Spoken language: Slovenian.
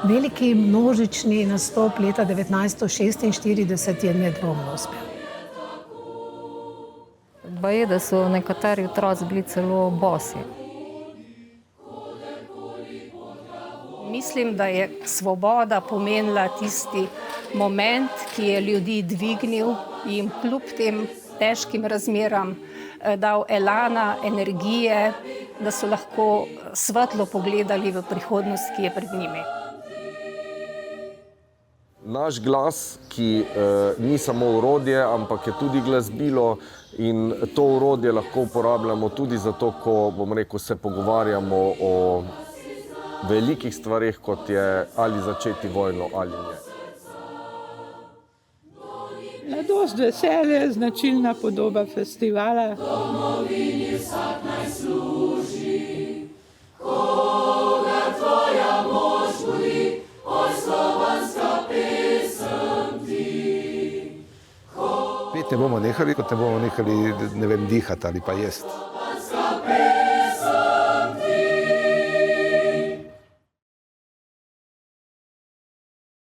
Veliki množični nastop leta 1946 je nedvomno uspel. Baje, da so nekateri otroci bili celo bosi. Mislim, da je svoboda pomenila tisti moment, ki je ljudi dvignil in kljub tem težkim razmeram dal elana, energije, da so lahko svetlo pogledali v prihodnost, ki je pred njimi. Naš glas, ki ni samo orodje, ampak je tudi glasbilo in to orodje lahko uporabljamo tudi zato, ko, se pogovarjamo o velikih stvareh, kot je ali začeti vojno ali ne. Mladost, veselje, značilna podoba festivala. Domovini vsak naj služi, koga tvoja moč budi, oj slovanska pesem ti. Pet ne bomo nehali, kot ne bomo nehali, dihati ali pa jesti. Slovanska pesem